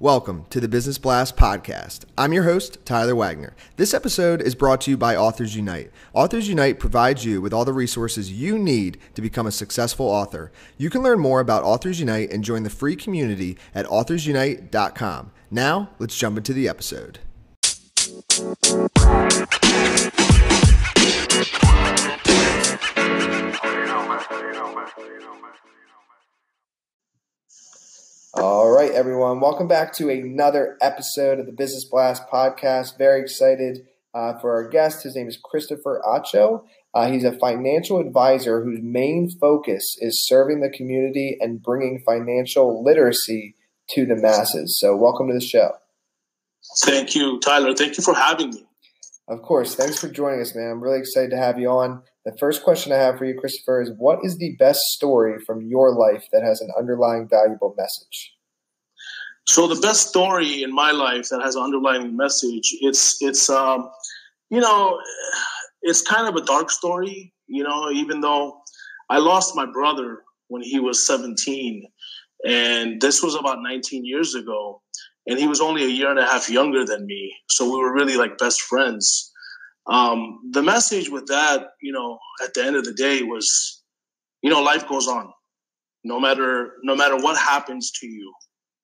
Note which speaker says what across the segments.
Speaker 1: Welcome to the Business Blast podcast. I'm your host, Tyler Wagner. This episode is brought to you by Authors Unite. Authors Unite provides you with all the resources you need to become a successful author. You can learn more about Authors Unite and join the free community at authorsunite.com. Now, let's jump into the episode. All right, everyone. Welcome back to another episode of the Business Blast podcast. Very excited for our guest. His name is Christopher Acho. He's a financial advisor whose main focus is serving the community and bringing financial literacy to the masses. So welcome to the show.
Speaker 2: Thank you, Tyler. Thank you for having me.
Speaker 1: Of course. Thanks for joining us, man. I'm really excited to have you on. The first question I have for you, Christopher, is what is the best story from your life that has an underlying valuable message?
Speaker 2: So the best story in my life that has an underlying message, it's kind of a dark story, even though I lost my brother when he was 17, and this was about 19 years ago. And he was only a year and a half younger than me. So we were really like best friends. The message with that, at the end of the day was, life goes on. No matter what happens to you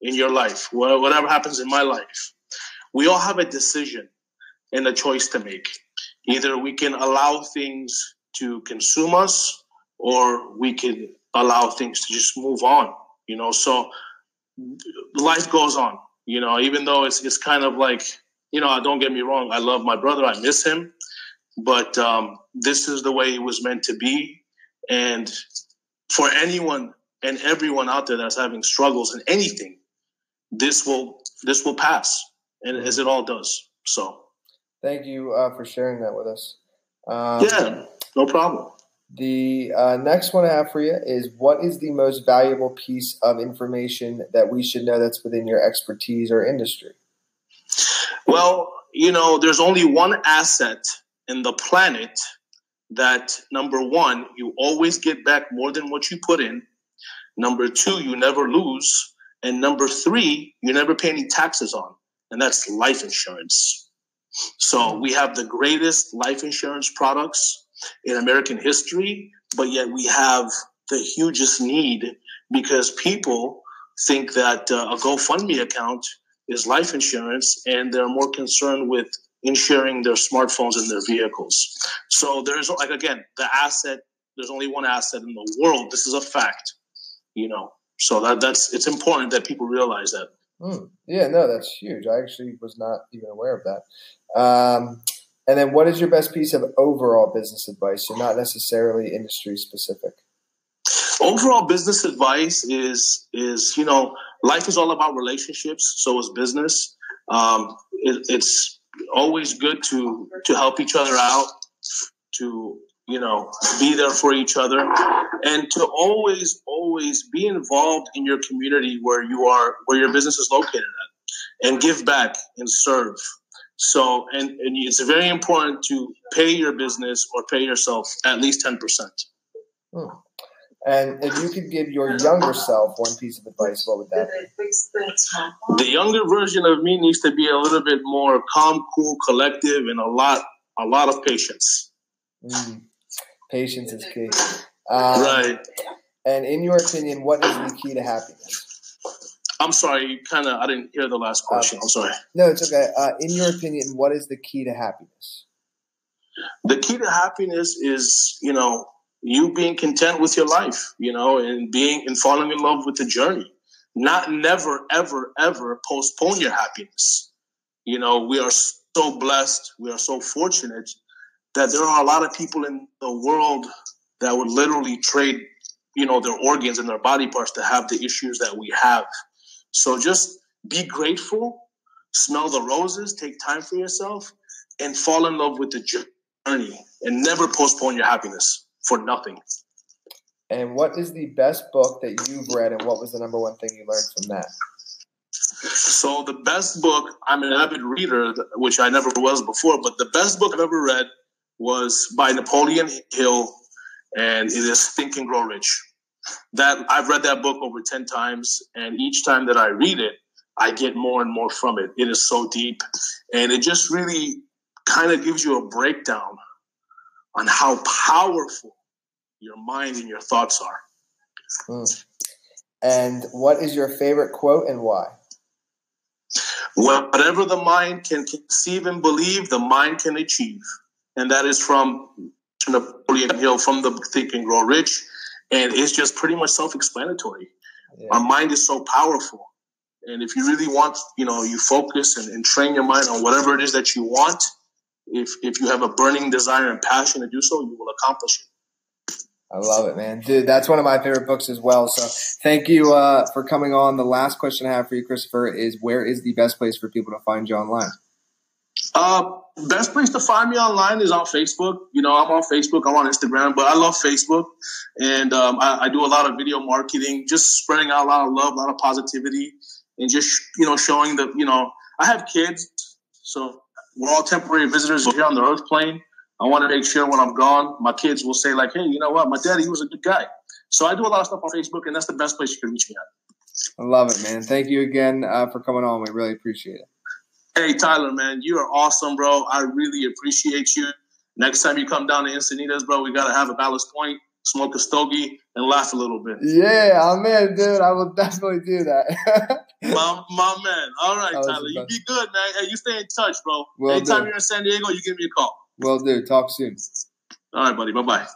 Speaker 2: in your life, whatever happens in my life, we all have a decision and a choice to make. Either we can allow things to consume us, or we can allow things to just move on, so life goes on. Even though it's kind of like, don't get me wrong, I love my brother, I miss him, but this is the way it was meant to be. And for anyone and everyone out there that's having struggles in anything, this will pass, and as it all does. So,
Speaker 1: thank you for sharing that with us.
Speaker 2: Yeah, no problem.
Speaker 1: The next one I have for you is, what is the most valuable piece of information that we should know that's within your expertise or industry?
Speaker 2: Well, there's only one asset in the planet that, number one, you always get back more than what you put in. Number two, you never lose. And number three, you never pay any taxes on. And that's life insurance. So we have the greatest life insurance products in American history, but yet we have the hugest need because people think that a GoFundMe account is life insurance, and they're more concerned with insuring their smartphones and their vehicles. So there's, the asset, there's only one asset in the world. This is a fact, so it's important that people realize that.
Speaker 1: Yeah, no, that's huge. I actually was not even aware of that. And then what is your best piece of overall business advice? So not necessarily industry specific.
Speaker 2: Overall business advice is life is all about relationships. So is business. It's always good to help each other out, to, be there for each other, and to always be involved in your community where your business is located at, and give back and serve. So, and it's very important to pay your business or pay yourself at least 10%.
Speaker 1: And if you could give your younger self one piece of advice, what would that be?
Speaker 2: The younger version of me needs to be a little bit more calm, cool, collective, and a lot of patience.
Speaker 1: Patience is key.
Speaker 2: Right.
Speaker 1: And in your opinion, what is the key to happiness?
Speaker 2: I'm sorry, I didn't hear the last question. I'm sorry.
Speaker 1: No, it's okay. In your opinion, what is the key to happiness?
Speaker 2: The key to happiness is, you being content with your life, and falling in love with the journey. Never, ever, ever postpone your happiness. We are so blessed. We are so fortunate that there are a lot of people in the world that would literally trade, their organs and their body parts to have the issues that we have. So just be grateful, smell the roses, take time for yourself, and fall in love with the journey, and never postpone your happiness for nothing.
Speaker 1: And what is the best book that you've read, and what was the number one thing you learned from that?
Speaker 2: So the best book, I'm an avid reader, which I never was before, but the best book I've ever read was by Napoleon Hill, and it is Think and Grow Rich. That I've read that book over 10 times, and each time that I read it, I get more and more from it. It is so deep. And it just really kind of gives you a breakdown on how powerful your mind and your thoughts are.
Speaker 1: Mm. And what is your favorite quote and why?
Speaker 2: Whatever the mind can conceive and believe, the mind can achieve. And that is from Napoleon Hill, from the Think and Grow Rich. And it's just pretty much self-explanatory. Yeah. Our mind is so powerful. And if you really want, you focus and train your mind on whatever it is that you want. If you have a burning desire and passion to do so, you will accomplish it.
Speaker 1: I love it, man. Dude, that's one of my favorite books as well. So thank you for coming on. The last question I have for you, Christopher, is where is the best place for people to find you online?
Speaker 2: Best place to find me online is on Facebook. I'm on Facebook. I'm on Instagram, but I love Facebook. And I do a lot of video marketing, just spreading out a lot of love, a lot of positivity, and just, showing that, I have kids. So we're all temporary visitors here on the earth plane. I want to make sure when I'm gone, my kids will say, like, hey, you know what? My daddy, he was a good guy. So I do a lot of stuff on Facebook, and that's the best place you can reach me at.
Speaker 1: I love it, man. Thank you again for coming on. We really appreciate it.
Speaker 2: Hey, Tyler, man, you are awesome, bro. I really appreciate you. Next time you come down to Encinitas, bro, we got to have a Ballast Point, smoke a stogie, and laugh a little bit.
Speaker 1: Yeah, I'm in, dude. I will definitely do that.
Speaker 2: my man. All right, Tyler. You be good, man. Hey, you stay in touch, bro. Anytime you're in San Diego, you give me a call.
Speaker 1: Will do. Talk soon.
Speaker 2: All right, buddy. Bye-bye.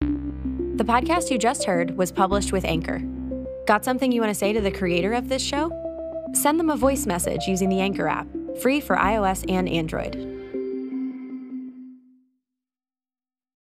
Speaker 3: The podcast you just heard was published with Anchor. Got something you want to say to the creator of this show? Send them a voice message using the Anchor app, free for iOS and Android.